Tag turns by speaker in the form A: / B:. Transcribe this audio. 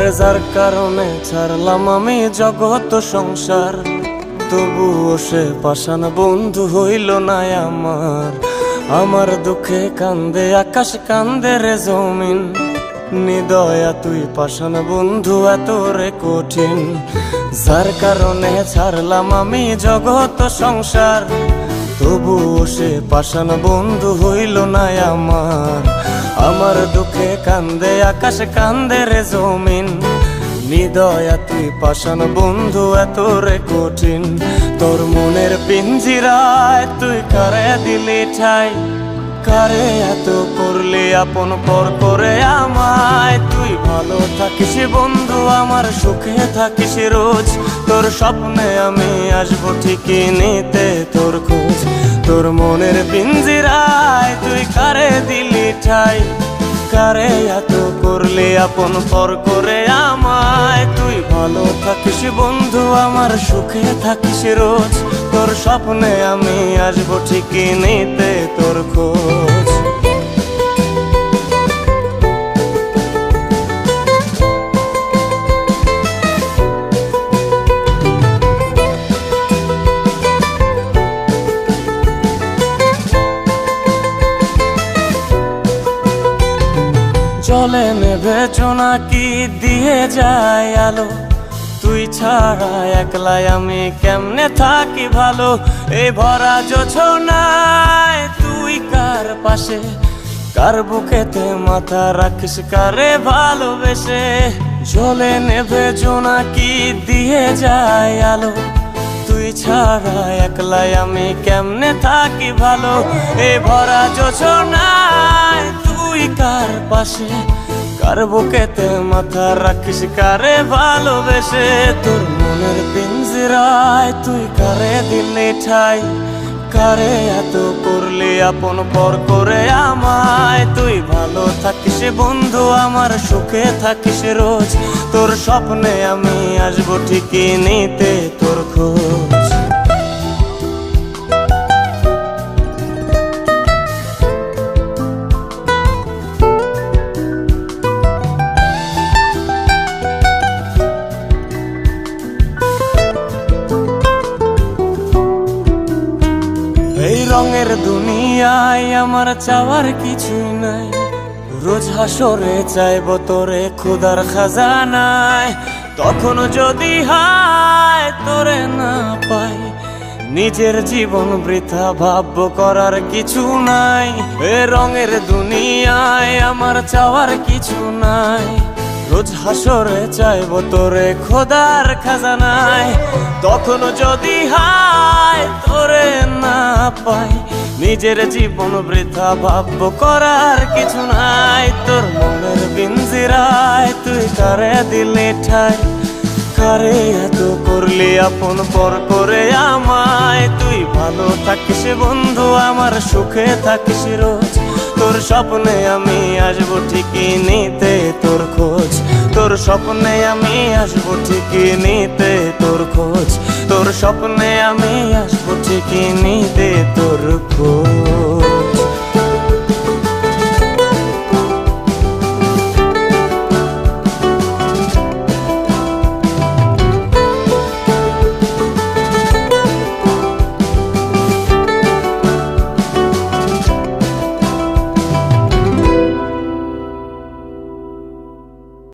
A: আরে যার কারণে ছাড়লাম আমি জগৎ সংসার, তবুও সে পাষাণ বন্ধু হইল না আমার। আমার দুঃখে কান্দে আকাশ, কান্দে রে জমিন, নিদয়া তুই পাষাণ বন্ধু এত রে কঠিন। যার কারণে ছাড়লাম আমি জগৎ সংসার, তবুও সে পাষাণ বন্ধু হইল না আমার। আমার দুঃখে কান্দে আকাশ, কান্দে রে জমিন, নিদয়া তুই পাষাণ বন্ধু এত রে কঠিন। তোর মনের পিঞ্জিরায় তুই কারে দিলি ঠাই, কারে এত করলি আপন পর করে আমায়। তুই ভালো থাকিস বন্ধু আমার, সুখে থাকিস রোজ, তোর স্বপ্নে আমি আসবো ঠিকই নিতে তোর খোঁজ। তোর মনের পিঞ্জিরায় তুই কারে দিলি ঠাই, কারে এত করলি আপন পর করে আমায়। তুই ভালো থাকিস বন্ধু আমার, সুখে থাকিস রোজ, তোর স্বপ্নে আমি আসবো ঠিকই নিতে তোর খোঁজ। জলে নেভে জোনাকি দিয়ে যায় আলো, তুই ছাড়া একলাই আমি কেমনে থাকি ভালো। এই ভরা জোছনায় তুই কার পাশে, কার বুকেতে মাথা রাখিস কারে ভালোবেসে। জলে নেভে জোনাকি দিয়ে যায় আলো, তুই ছাড়া একলাই আমি কেমনে থাকি ভালো। এই ভরা জোছনায় তুই কার পাশে, কার বুকেতে মাথা রাখিস কারে ভালোবেসে। তোর মনের পিঞ্জিরায় তুই কারে দিলি ঠাই, কারে এত করলি আপন পর করে আমায়। তুই ভালো থাকিস বন্ধু আমার, সুখে থাকিস রোজ, তোর স্বপ্নে আমি আসবো ঠিকই নিতে তোর খোঁজ। এই রঙের দুনিয়ায় আমার চাওয়ার কিছুই নাই, রোজ হাসরে চাইব তোরে খোদার খাজানায়। তখন যদি হায় তোরে না পাই, নিজের জীবন বৃথা ভাববো করার কিছু নাই। এ রঙের দুনিয়ায় আমার চাওয়ার কিছু নাই, রোজ হাসরে চাইব তোরে খোদার খাজানায়। তখন যদি হায় তোরে না পাই, নিজের জীবন বৃথা ভাববো করার কিছু নাই। তোর মনের পিঞ্জিরায় তুই কারে দিলি ঠাই, কারে এত করলি আপন পর করে আমায়। তুই ভালো থাকিস বন্ধু আমার, সুখে থাকিস রোজ, তোর স্বপ্নে আমি আসবো ঠিকই নিতে তোর খোঁজ। তোর স্বপ্নে আমি আসবো ঠিকই নিতে তোর খোঁজ, তোর স্বপ্নে আমি আসবো ঠিকই নিতে তোর খোঁজ।